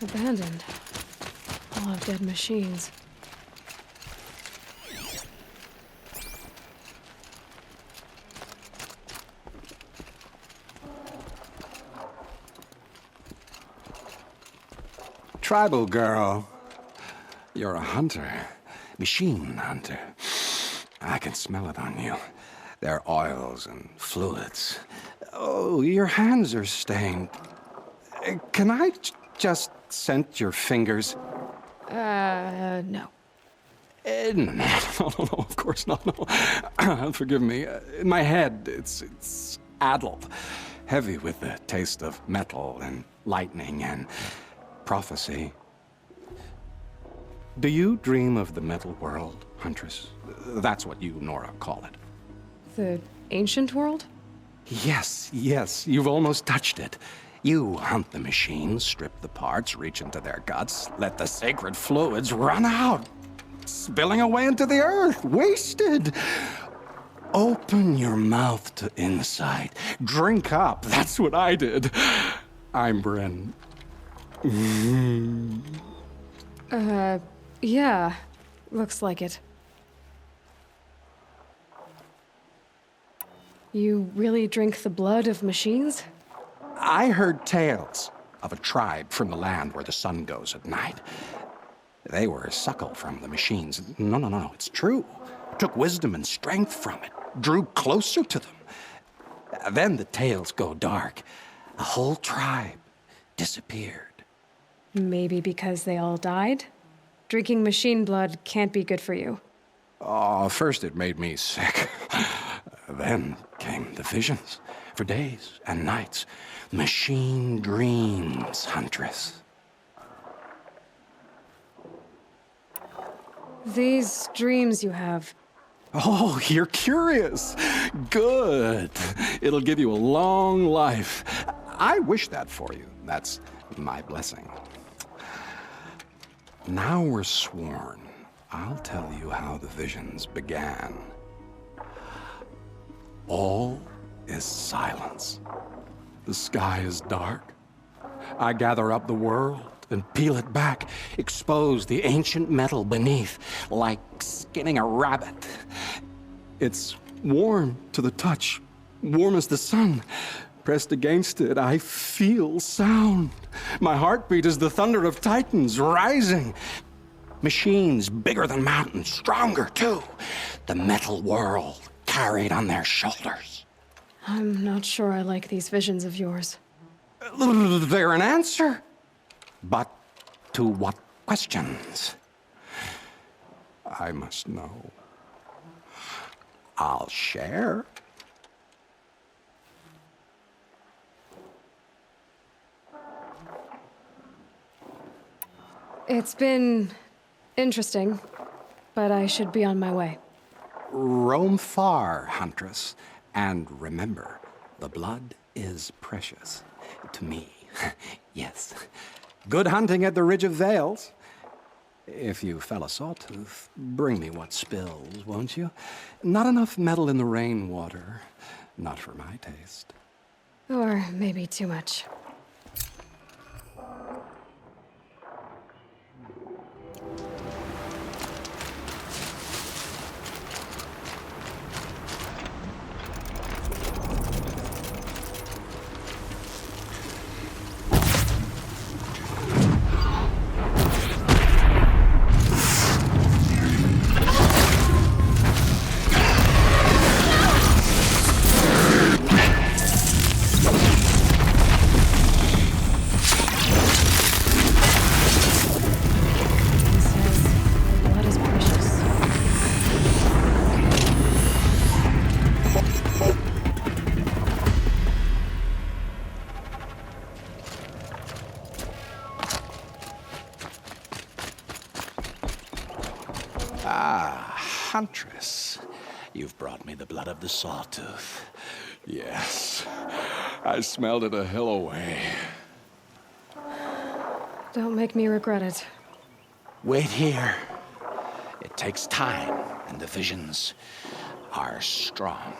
Abandoned. All of dead machines. Tribal girl. You're a hunter. Machine hunter. I can smell it on you. Their oils and fluids. Oh, your hands are stained. Can I just scent your fingers? No. No, of course not, no. Forgive me. In my head, it's addled. Heavy with the taste of metal and lightning and prophecy. Do you dream of the metal world, Huntress? That's what you, Nora, call it. The ancient world? Yes, you've almost touched it. You hunt the machines, strip the parts, reach into their guts, let the sacred fluids run out, spilling away into the earth, wasted. Open your mouth to insight. Drink up. That's what I did. I'm Bren. Yeah. Looks like it. You really drink the blood of machines? I heard tales of a tribe from the land where the sun goes at night. They were suckled from the machines. No, it's true. Took wisdom and strength from it. Drew closer to them. Then the tales go dark. A whole tribe disappeared. Maybe because they all died? Drinking machine blood can't be good for you. Oh, first it made me sick. Then came the visions. For days and nights. Machine dreams, Huntress. These dreams you have. Oh, you're curious. Good. It'll give you a long life. I wish that for you. That's my blessing. Now we're sworn. I'll tell you how the visions began. All is silence. The sky is dark. I gather up the world and peel it back, expose the ancient metal beneath, like skinning a rabbit. It's warm to the touch, warm as the sun. Pressed against it, I feel sound. My heartbeat is the thunder of titans rising. Machines bigger than mountains, stronger too. The metal world carried on their shoulders. I'm not sure I like these visions of yours. They're an answer. But to what questions? I must know. I'll share. It's been interesting, but I should be on my way. Roam far, Huntress, and remember, the blood is precious to me. Yes. Good hunting at the Ridge of Vales. If you fell a sawtooth, bring me what spills, won't you? Not enough metal in the rainwater. Not for my taste. Or maybe too much. Huntress, you've brought me the blood of the sawtooth. Yes, I smelled it a hill away. Don't make me regret it. Wait here. It takes time, and the visions are strong.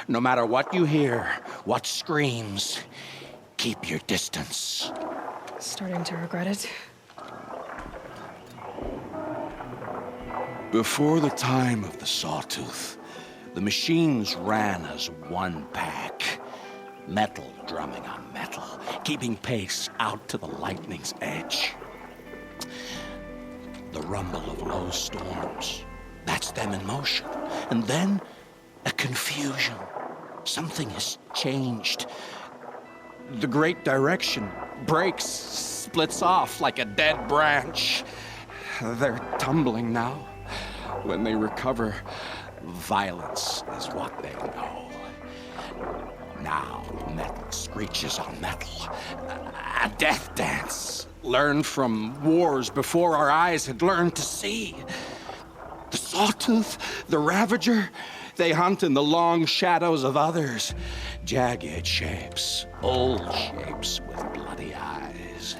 No matter what you hear, what screams, keep your distance. Starting to regret it. Before the time of the Sawtooth, the machines ran as one pack. Metal drumming on metal, keeping pace out to the lightning's edge. The rumble of low storms, that's them in motion. And then, a confusion. Something has changed. The great direction breaks, splits off like a dead branch. They're tumbling now. When they recover, violence is what they know. Now, metal screeches on metal. A death dance, learned from wars before our eyes had learned to see. The Sawtooth, the Ravager, they hunt in the long shadows of others. Jagged shapes, old shapes with bloody eyes.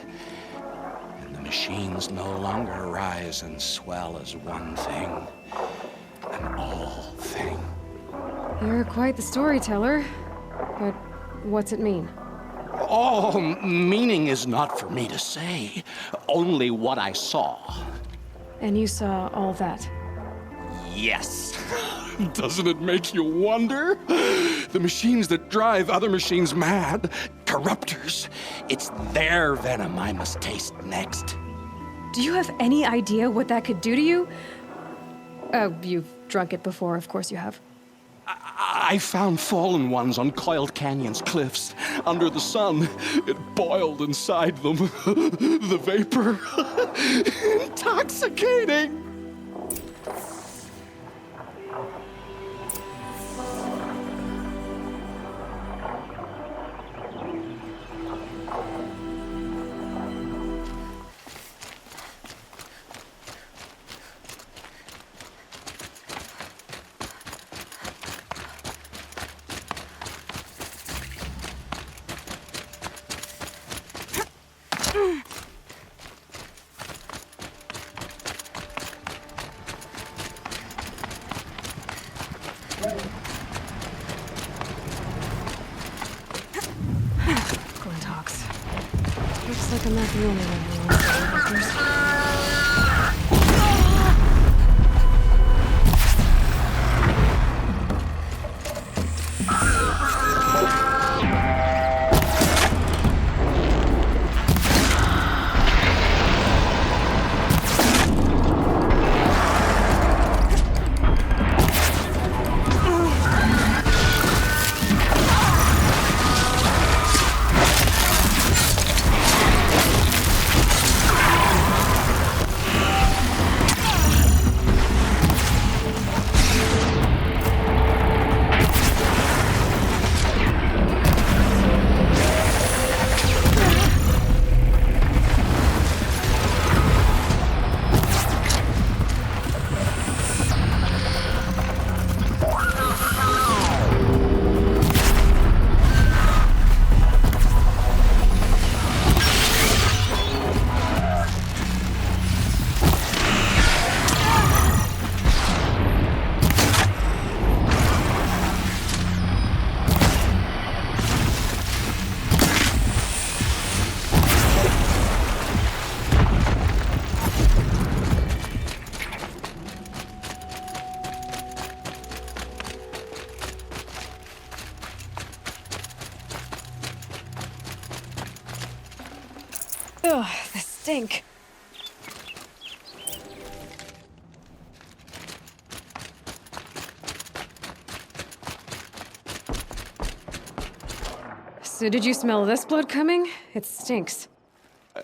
And the machines no longer rise and swell as one thing, an all thing. You're quite the storyteller. But what's it mean? Oh, meaning is not for me to say, only what I saw. And you saw all that? Yes. Doesn't it make you wonder? The machines that drive other machines mad, corruptors, it's their venom I must taste next. Do you have any idea what that could do to you? You've drunk it before, of course you have. I found fallen ones on Coiled Canyon's cliffs. Under the sun, it boiled inside them. The vapor. Intoxicating. Glintox. Looks like I'm not the only one who wants to first. Ugh, the stink. So did you smell this blood coming? It stinks.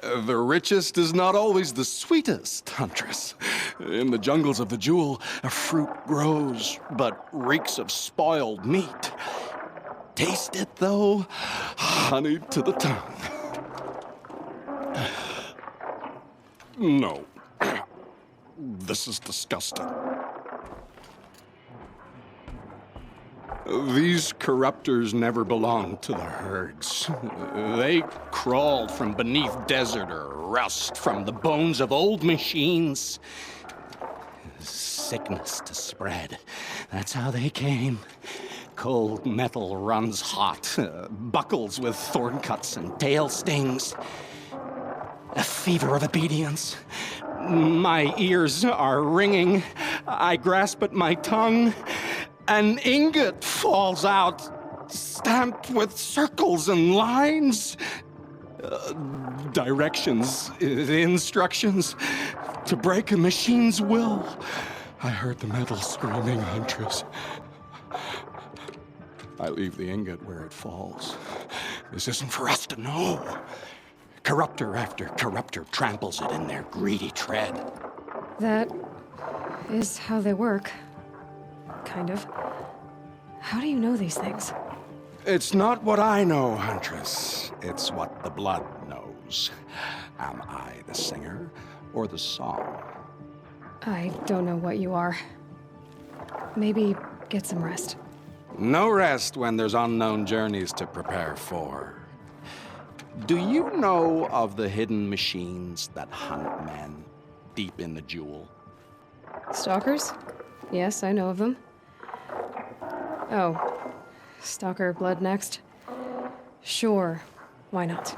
The richest is not always the sweetest, Huntress. In the jungles of the Jewel, a fruit grows, but reeks of spoiled meat. Taste it, though, honey to the tongue. No. This is disgusting. These corruptors never belonged to the herds. They crawled from beneath desert or rust, from the bones of old machines. Sickness to spread. That's how they came. Cold metal runs hot, buckles with thorn cuts and tail stings. A fever of obedience. My ears are ringing. I grasp at my tongue. An ingot falls out, stamped with circles and lines. Directions, instructions to break a machine's will. I heard the metal screaming, Huntress. I leave the ingot where it falls. This isn't for us to know. Corruptor after corruptor tramples it in their greedy tread. That is how they work. Kind of. How do you know these things? It's not what I know, Huntress. It's what the blood knows. Am I the singer or the song? I don't know what you are. Maybe get some rest. No rest when there's unknown journeys to prepare for. Do you know of the hidden machines that hunt men deep in the jewel? Stalkers? Yes, I know of them. Oh, Stalker Blood next? Sure, why not?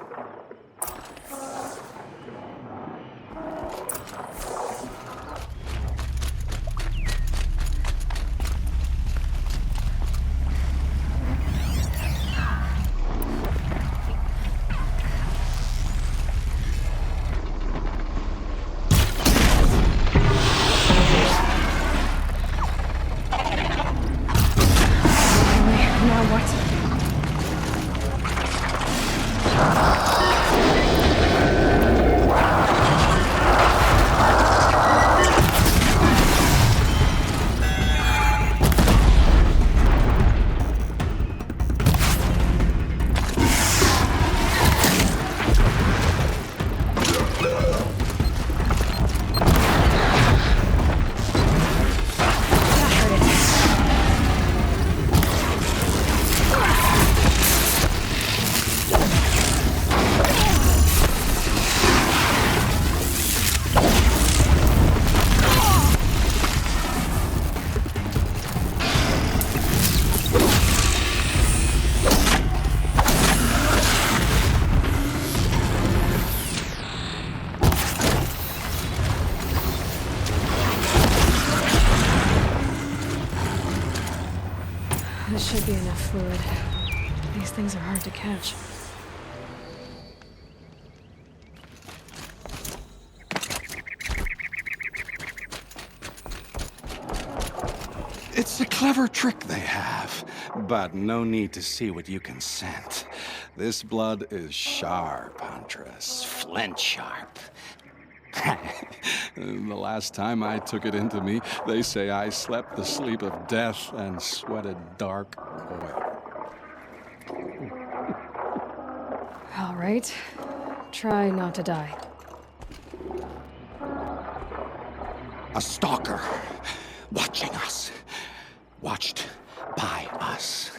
Now what? This should be enough fluid. These things are hard to catch. It's a clever trick they have, but no need to see what you can scent. This blood is sharp, Huntress. Flint sharp. The last time I took it into me, they say I slept the sleep of death and sweated dark oil. All right. Try not to die. A stalker, watching us. Watched by us.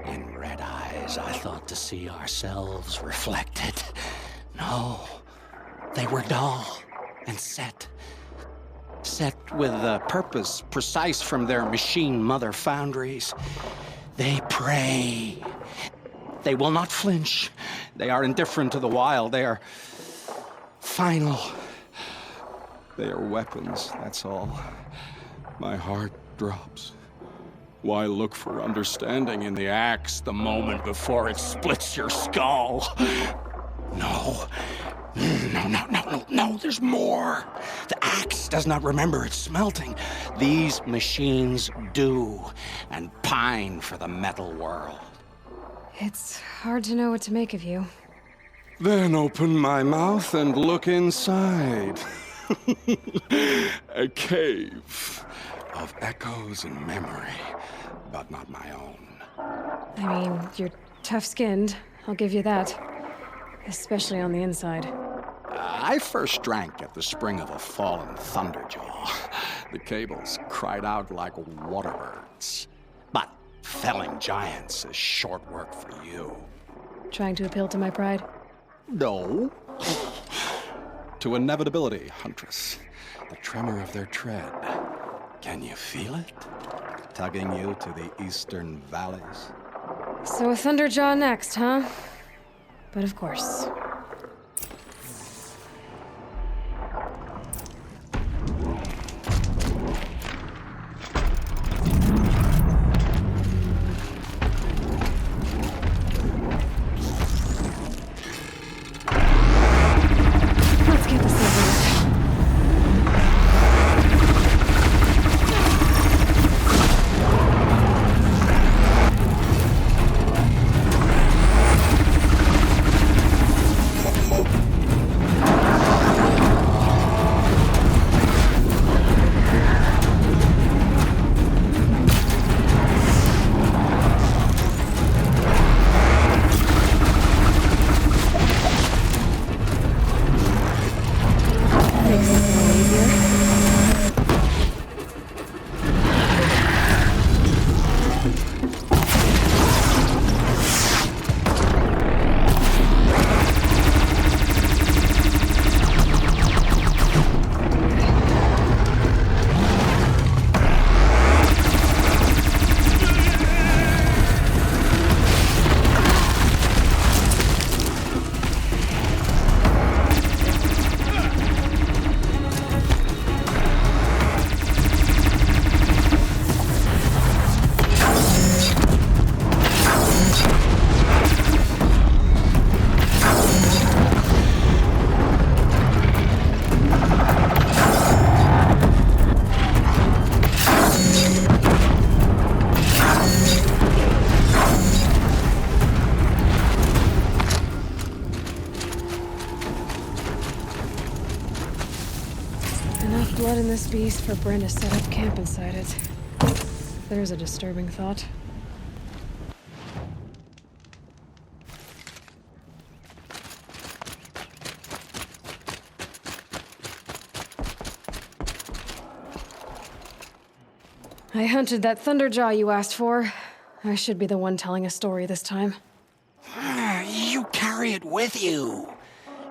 In red eyes, I thought to see ourselves reflected. No, they were dull and set. Set with a purpose precise from their machine mother foundries. They prey. They will not flinch. They are indifferent to the wild. They are final. They are weapons, that's all. My heart drops. Why look for understanding in the axe the moment before it splits your skull? No. No, there's more. The axe does not remember its smelting. These machines do, and pine for the metal world. It's hard to know what to make of you. Then open my mouth and look inside. A cave of echoes and memory, but not my own. I mean, you're tough-skinned. I'll give you that. Especially on the inside. I first drank at the spring of a fallen thunderjaw. The cables cried out like waterbirds. But felling giants is short work for you. Trying to appeal to my pride? No. To inevitability, Huntress. The tremor of their tread. Can you feel it? Tugging you to the eastern valleys? So a Thunderjaw next, huh? But of course. blood in this beast for Bryn to set up camp inside it. There's a disturbing thought. I hunted that Thunderjaw you asked for. I should be the one telling a story this time. You carry it with you.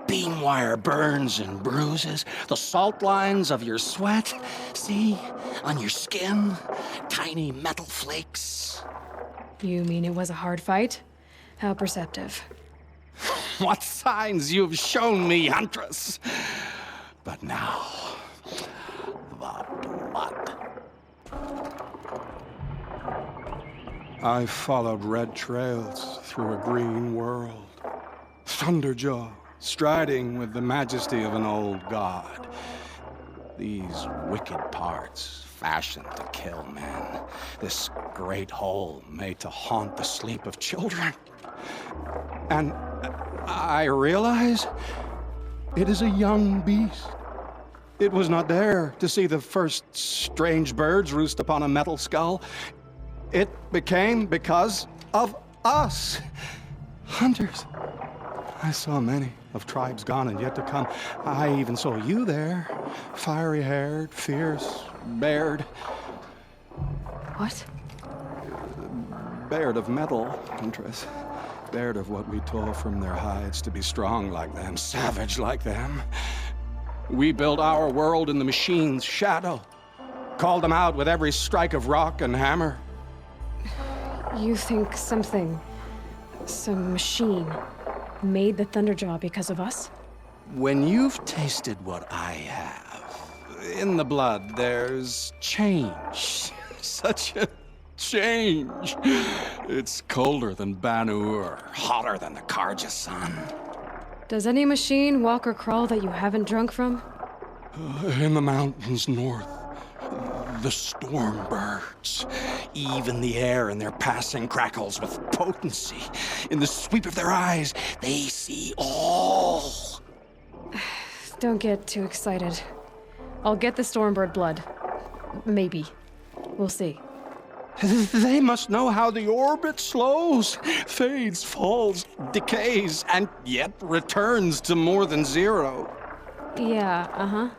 Beam wire burns and bruises, the salt lines of your sweat. See? On your skin, tiny metal flakes. You mean it was a hard fight? How perceptive. What signs you've shown me, Huntress. But now, the blood. I followed red trails through a green world. Thunderjaw, striding with the majesty of an old god. These wicked parts, fashioned to kill men. This great hole made to haunt the sleep of children. And I realize it is a young beast. It was not there to see the first strange birds roost upon a metal skull. It became because of us, hunters. I saw many of tribes gone and yet to come. I even saw you there, fiery-haired, fierce, bared. What? Bared of metal, Huntress. Bared of what we tore from their hides to be strong like them, savage like them. We built our world in the machine's shadow. Called them out with every strike of rock and hammer. You think some machine, made the Thunderjaw because of us? When you've tasted what I have, in the blood there's change. Such a change. It's colder than Banu-Ur, hotter than the Karja sun. Does any machine walk or crawl that you haven't drunk from? In the mountains north, the storm birds. Even the air in their passing crackles with potency. In the sweep of their eyes, they see all. Don't get too excited. I'll get the Stormbird blood. Maybe. We'll see. They must know how the orbit slows, fades, falls, decays, and yet returns to more than zero. Yeah, uh-huh.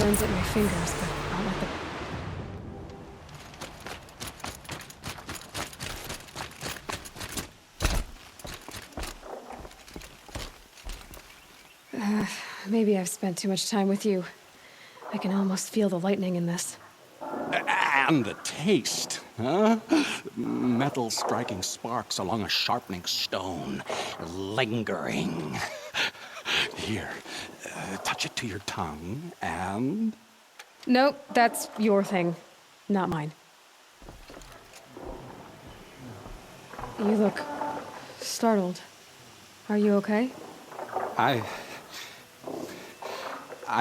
burns at my fingers, but not like the... Maybe I've spent too much time with you. I can almost feel the lightning in this. And the taste, huh? Metal striking sparks along a sharpening stone, lingering. Here, touch it to your tongue, and... Nope, that's your thing, not mine. You look startled. Are you okay? I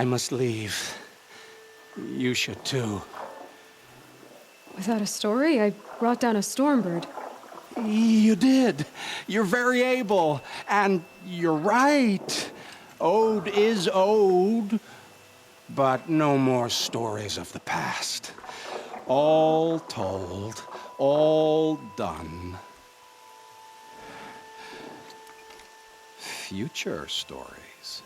must leave. You should too. Without a story? I brought down a stormbird. You did. You're very able. And you're right. Ode is ode. But no more stories of the past. All told. All done. Future stories.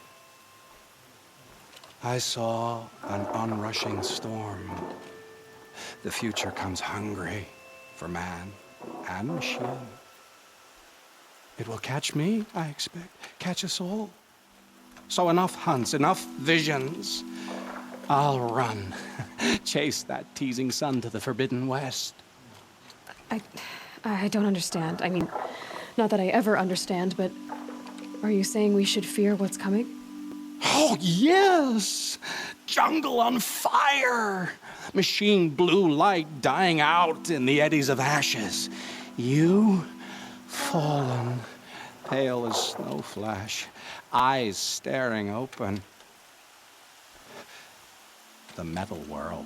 I saw an onrushing storm. The future comes hungry for man and machine. It will catch me, I expect, catch us all. So enough hunts, enough visions. I'll run, chase that teasing sun to the forbidden west. I don't understand. I mean, not that I ever understand, but are you saying we should fear what's coming? Oh, yes! Jungle on fire! Machine blue light dying out in the eddies of ashes. You, fallen, pale as snow flash, eyes staring open. The metal world,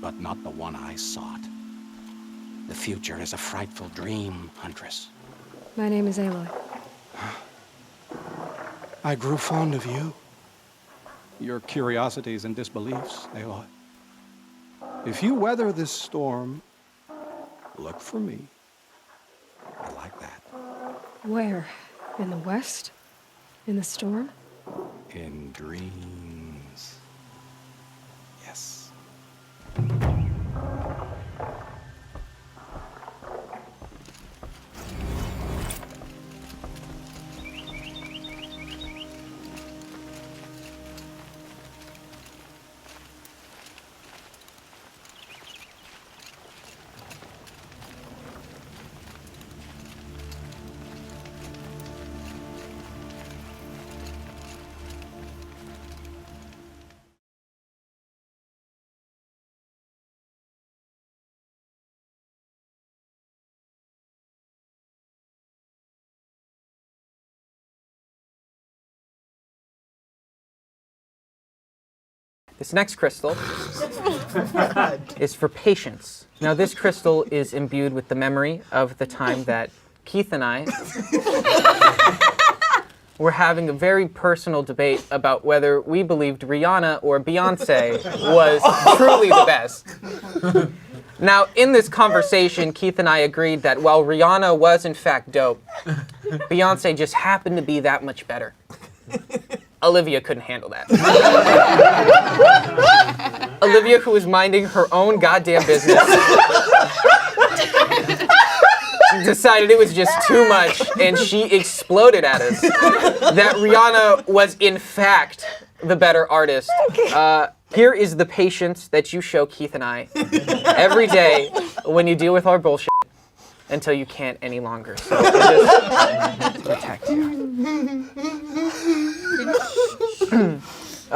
but not the one I sought. The future is a frightful dream, Huntress. My name is Aloy. I grew fond of you. Your curiosities and disbeliefs, Aloy. If you weather this storm, look for me. I like that. Where? In the west? In the storm? In dreams. Yes. This next crystal is for patience. Now, this crystal is imbued with the memory of the time that Keith and I were having a very personal debate about whether we believed Rihanna or Beyonce was truly the best. Now, in this conversation, Keith and I agreed that while Rihanna was in fact dope, Beyonce just happened to be that much better. Olivia couldn't handle that. Olivia, who was minding her own goddamn business, decided it was just too much, and she exploded at us that Rihanna was in fact the better artist. Here is the patience that you show Keith and I every day when you deal with our bullshit until you can't any longer. So just protect you.